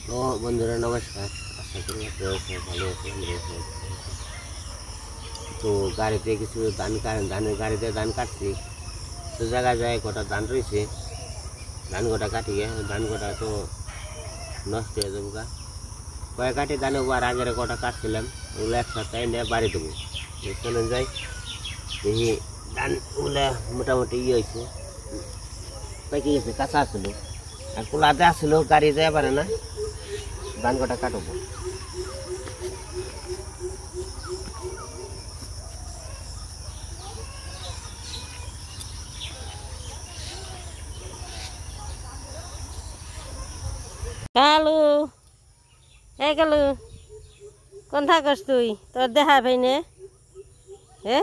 তো বন্ধুরা নমস্কার, আশা করি আপনারা সবাই ভালো আছেন। তো গাড়িতে কিছু ধানের গাড়িতে ধান কাটছি, তো জায়গায় জায়গায় কটা ধান রয়েছে, ধান কটা কাটিয়ে ধান কটা তো নষ্ট হয়ে যাবো গা। কয়েক কাটি ধান আর আগের কটা কাটছিলাম, ওগুলো এক সপ্তাহে নিয়ে বাড়ি দেবো। চলে যাই দেখি ধানগুলো মোটামুটি হয়েছে, পেকে গেছে, কাঁচা আসলো আর কোলাতে আসলো, গাড়ি যেতে পারে না। ধান কটা কাটবো। কালু এই কালু কোন থাকস তুই? তোর দেখা পাইনে হে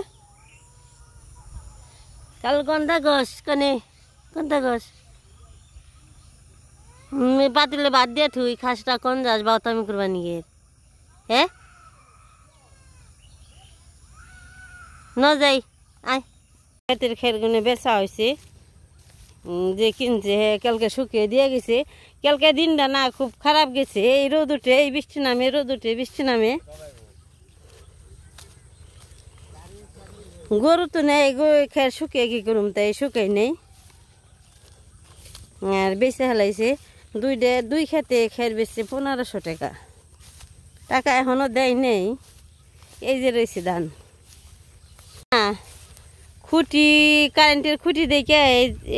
কালু কোন থাকস? কোন থাকস? পাতিলে বাদ দিয়ে তুই খাসটা কোন যাস বাউতামি করবানি গিয়ে হে ন যাই আয়। খেতের খেরগুনে বেচা হয়েছে, যে কিনছে কালকে শুকিয়ে দিয়ে গেছে। কালকে দিনটা না খুব খারাপ গেছে, এই রোদ উঠে এই বৃষ্টি নামে, রোদ উঠে বৃষ্টি নামে। গরু তো নেই, খের শুকিয়ে কি করুম, তাই শুকাই নেই আর বেচে হেলাইছে। দুই খেতে খের বেচছে 1500 টাকা। টাকা এখনো দেয় নেই। এই যে রয়েছে ধান, খুঁটি কারেন্টের খুঁটি দেখে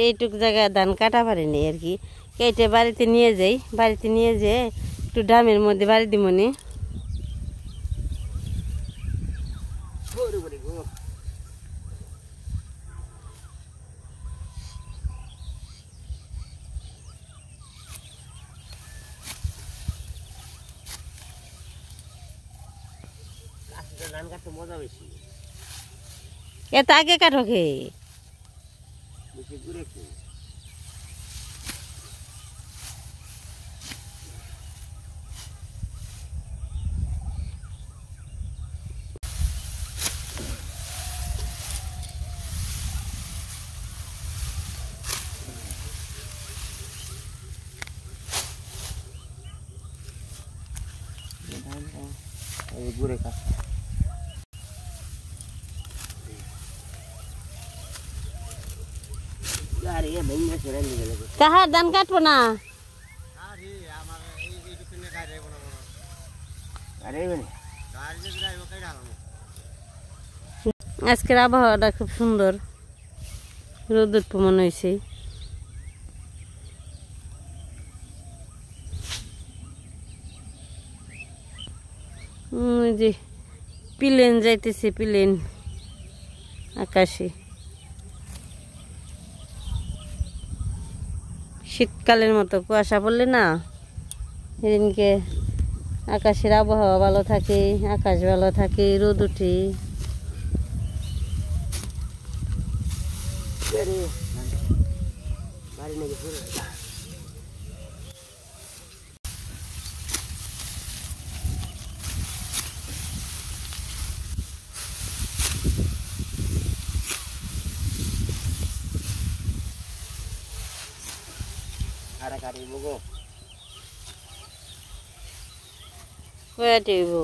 এইটুক জায়গায় ধান কাটা পারেনি আর কি। কেটে বাড়িতে নিয়ে যাই, বাড়িতে নিয়ে যেয়ে একটু ড্রামের মধ্যে বাড়ি দিমনি। ধান কাটতে মজা বেশি, এত আগে কাটো খেয়ে বেশি ঘুরে ঘুরে কাট। কাহার ধান কাটবো না? আজকের আবহাওয়াটা খুব সুন্দর, রোদ মনে হয়েছে। যে প্লেন যাইতেছে, প্লেন আকাশে। শীতকালের মতো কুয়াশা পড়লে না, সেদিনকে আকাশের আবহাওয়া ভালো থাকে, আকাশ ভালো থাকে, রোদ উঠে। Where do you go?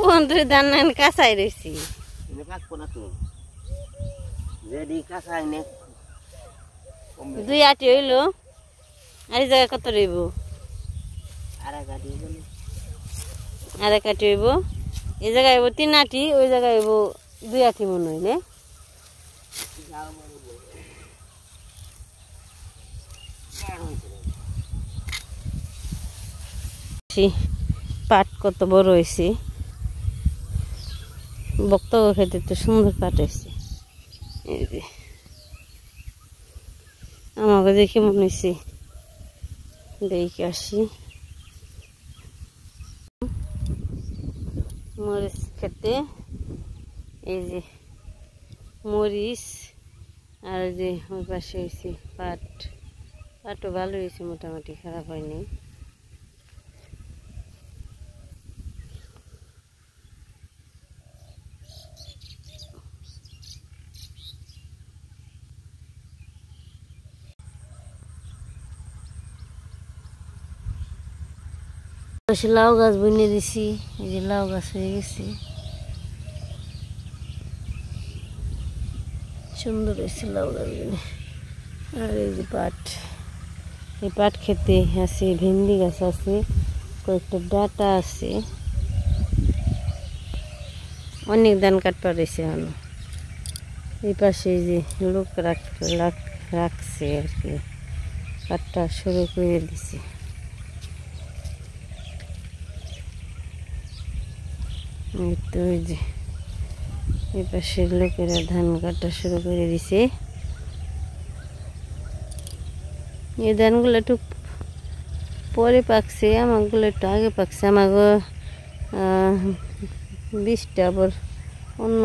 বন্ধু ধান কাঁচাই রয়েছি, দুই আটি হইল। আর জায়গা কত রইব? আর এক আটি হইব। এই জায়গায় হইব 3 আটি, ওই জায়গায় হইব 2 আটি মনে হইলে। পাট কত বড় হয়েছে, বক্তব্য খেতে তো সুন্দর পাট হয়েছে। এই যে আমাকে দেখে মনে হয়েছে দেখে আসি। মরিচ খেতে, এই যে মরিচ, আর যে ওই পাশে হয়েছে পাট। পাটও ভালো হয়েছে, মোটামুটি খারাপ হয়নি। পাশে লাউ গাছ বুনে দিছি, এই যে লাউ গাছ হয়ে গেছে, সুন্দর হয়েছে লাউ গাছ বুনে। আর এই যে পাট, এই পাট খেতে আছে, ভেন্ডি গাছ আছে, কয়েকটা ডাটা আছে, অনেক ধান কাটপা রয়েছে এখনো। এই পাশে যে লোক রাখছে আর কি, কাটটা শুরু করে দিছে। তো ওই যে এই পাশের লোকেরা ধান কাটা শুরু করে দিছে। এই ধানগুলো একটু পরে পাকছে, আমাগুলো একটু আগে পাকছে। আমাকে 20টা আবার অন্য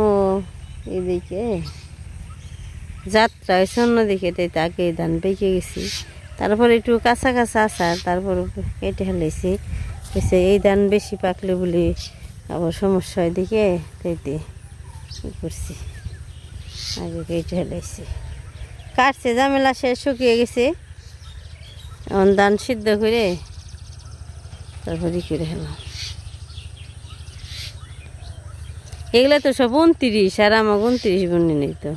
এদিকে যাত্রা হয়েছে অন্যদিকে, তাই তাকে ধান পেকে গেছি। তারপরে একটু কাঁচা কাঁচা আসার, তারপর কেটে ফেলেছি। এই ধান বেশি পাকলে বলে আবার সমস্যা হয় দিকে, তাইতে কী করছি, আগে কেটে ফেলেছি। কাটছে, ঝামেলা শেষ, শুকিয়ে গেছে। এখন ধান সিদ্ধ করে তারপরে করে ফেলাম। এগুলো তো সব 29, আর আমাকে 29 বন্যে নেই তো।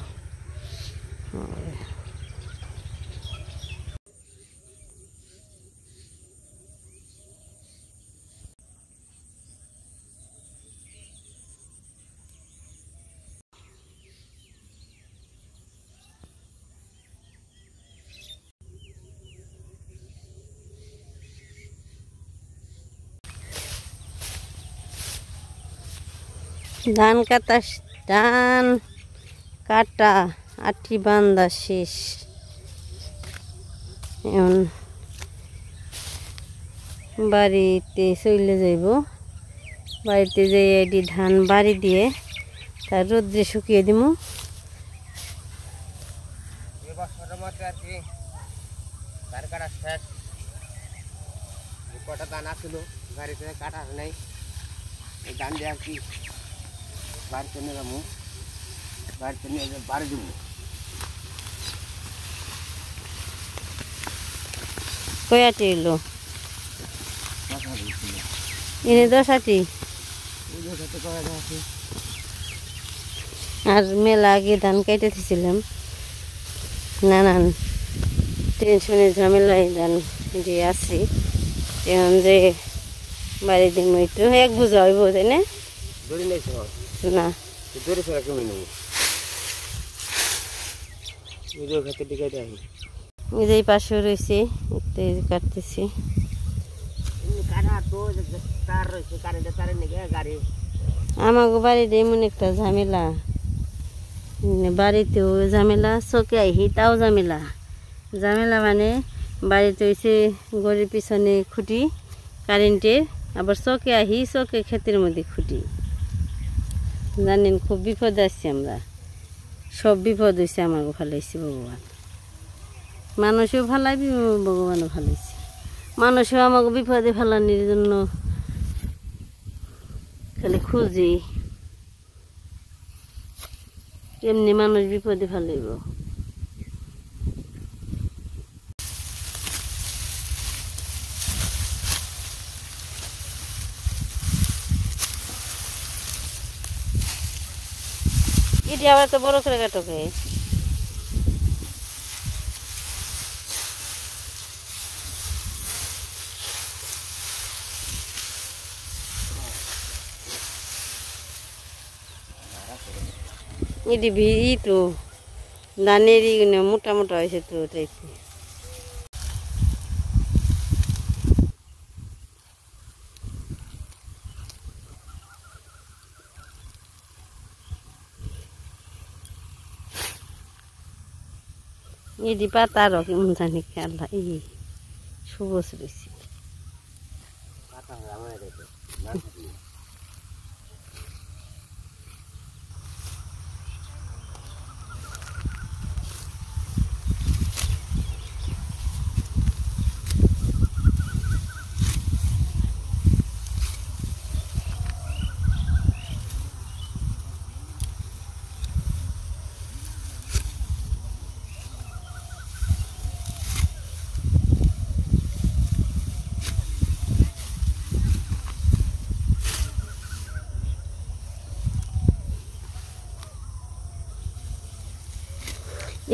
ধান কাটা আটি বান্ধা শেষ। এখন বাড়িতে চলে যাইব, বাড়িতে যাই এটি ধান বাড়ি দিয়ে তার রোদ্রে শুকিয়ে দিব। কটা ধান আসছিল গাড়িতে কাটা নাই, এই ধান দিয়ে আর কি বাড়িতে নিয়ে যাবো, বাড়িতে নিয়ে বাড়ি দিব। কয়াটি এলো এনে 10 আটি, আর মেলা আগে ধান কেটে দিয়েছিলাম, নানান টেনশনের ঝামেলায় ধান দিয়ে আসি। এখন যে বাড়ি দিন একটু এক বুঝা হইব, তাই না? না ওই যে পাশেও রয়েছে, একটু কাটতেছি। আমাকে বাড়িতে এমন একটা ঝামেলা, বাড়িতেও ঝামেলা, চোখে আইহি তাও ঝামেলা। মানে বাড়িতে হয়েছে গড়ির পিছনে খুঁটি কারেন্টের, আবার চোখে আহি চোখে ক্ষেতের মধ্যে খুঁটি। জানেন খুব বিপদ আসছে আমরা, সব বিপদ হয়েছে আমাকে ভালাইছে ভগবান। মানুষও ভালাইবি, ভগবানও ভালাইছে। মানুষও আমাকে বিপদে ফেলানোর জন্য খালি খুঁজি, কেমনি মানুষ বিপদে ফেলাইব। এটি আবার তো বড় করে কাটকে। এটি ই তো ধানেরই মোটা মোটা হয়েছে তো, তাই এটি পাতা আরো কেমন জানি খেলা, এই সবুজ রয়েছে।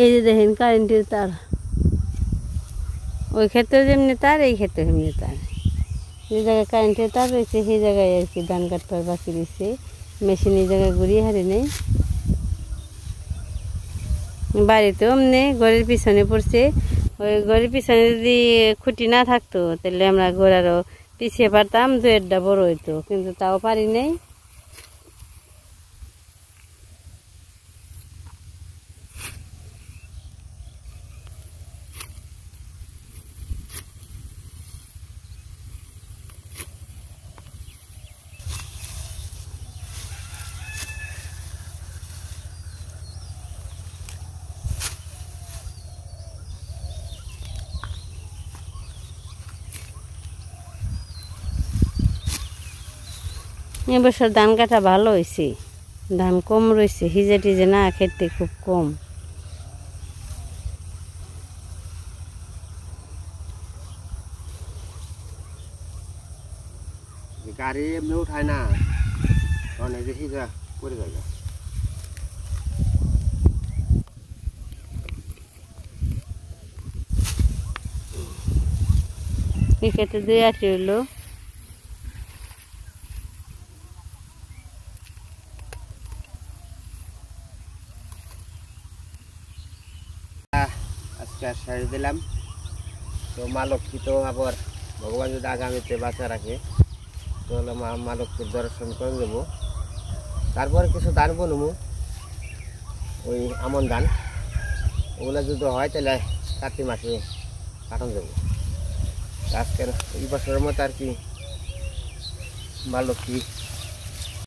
এই যে দেখেন কারেন্টের তার, ওই ক্ষেত্রে যেমনি তার, এই ক্ষেত্রে যেমনি তার। যে জায়গায় কারেন্টের তার রয়েছে সেই জায়গায় আর কি ধান কাটতে বাকি রয়েছে, মেশিন এই জায়গায় ঘুরিয়ে হারে নেই। বাড়িতেও এমনি ঘরের পিছনে পড়ছে, ওই ঘরের পিছনে যদি খুঁটি না থাকতো তাহলে আমরা ঘর আরও পিছিয়ে পারতাম, 2-1টা বড় হইতো, কিন্তু তাও পারি নাই। এবছর ধান কাটা ভালো হয়েছে, ধান কম রয়েছে, হিজে টিজে না খেতে খুব কম। গাড়ি এমনি উঠায় না, অনেক বেশি করে যায়। এই ক্ষেত্রে 2 আটি হইলো। আজকে আর সারি দিলাম। তো মা লক্ষ্মী তো আবার ভগবান যদি আগামীতে বাঁচা রাখে তাহলে মা লক্ষ্মীর দর্শন করে দেবো। তারপরে কিছু ধান বনবো, ওই আমন ধান, ওগুলো যদি হয় তাহলে কার্তিক মাসে কাটানো যাবো। আজকের এই বছরের মতো আর কি মা লক্ষ্মী